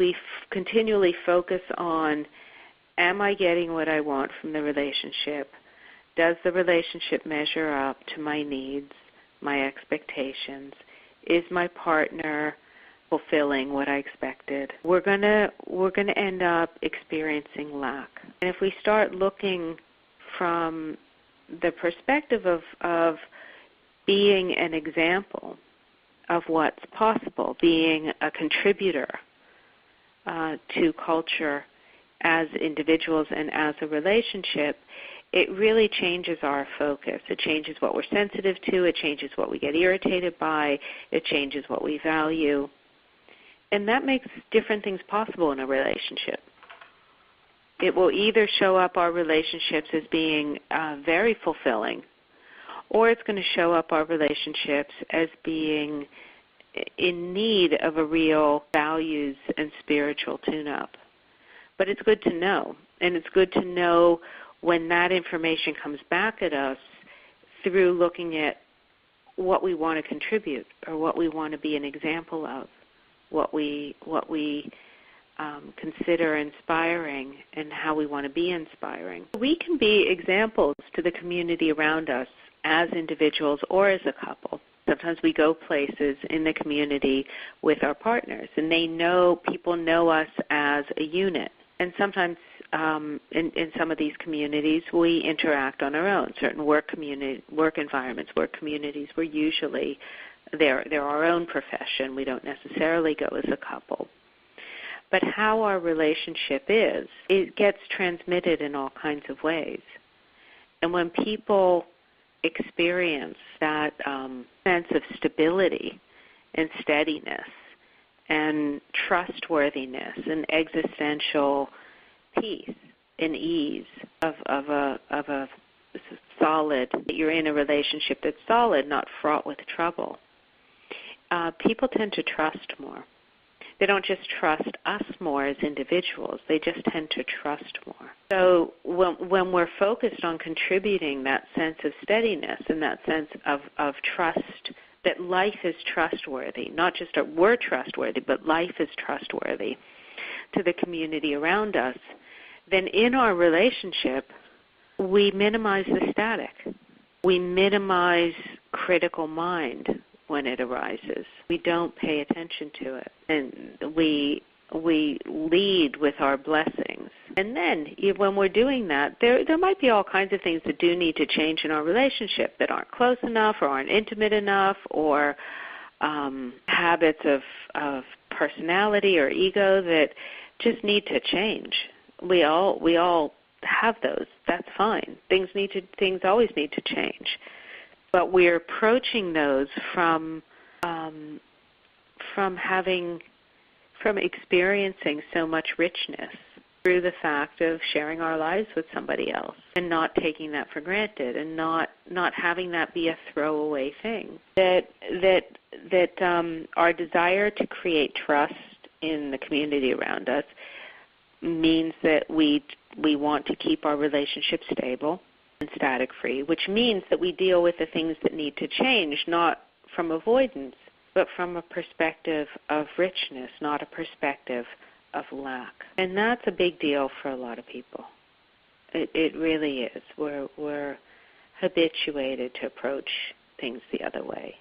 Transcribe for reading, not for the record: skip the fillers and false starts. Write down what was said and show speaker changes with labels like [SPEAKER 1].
[SPEAKER 1] We continually focus on, am I getting what I want from the relationship? Does the relationship measure up to my needs, my expectations? Is my partner fulfilling what I expected? We're gonna end up experiencing lack. And if we start looking from the perspective of being an example of what's possible, being a contributor to culture as individuals and as a relationship, it really changes our focus. It changes what we're sensitive to. It changes what we get irritated by. It changes what we value. And that makes different things possible in a relationship. It will either show up our relationships as being very fulfilling, or it's going to show up our relationships as being in need of a real values and spiritual tune-up. But it's good to know, and it's good to know when that information comes back at us through looking at what we want to contribute or what we want to be an example of, what we consider inspiring and how we want to be inspiring. We can be examples to the community around us as individuals or as a couple. Sometimes we go places in the community with our partners, and people know us as a unit. And sometimes in some of these communities, we interact on our own. Certain work environments, work communities, we're usually they're our own profession. We don't necessarily go as a couple. But how our relationship is, it gets transmitted in all kinds of ways. And when people experience that sense of stability and steadiness and trustworthiness and existential peace and ease of a solid, that you're in a relationship that's solid, not fraught with trouble, people tend to trust more. They don't just trust us more as individuals, they just tend to trust more. So when we're focused on contributing that sense of steadiness and that sense of trust, that life is trustworthy, not just that we're trustworthy, but life is trustworthy to the community around us, then in our relationship, we minimize the static. We minimize critical mind when it arises. We don't pay attention to it. And we lead with our blessings. And then when we're doing that, there might be all kinds of things that do need to change in our relationship that aren't close enough or aren't intimate enough, or habits of personality or ego that just need to change. We all have those. That's fine. Things always need to change. But we're approaching those from experiencing so much richness through the fact of sharing our lives with somebody else and not taking that for granted and not having that be a throwaway thing. That our desire to create trust in the community around us means that we want to keep our relationship stable and static-free, which means that we deal with the things that need to change, not from avoidance, but from a perspective of richness, not a perspective of lack. And that's a big deal for a lot of people. It really is. We're habituated to approach things the other way.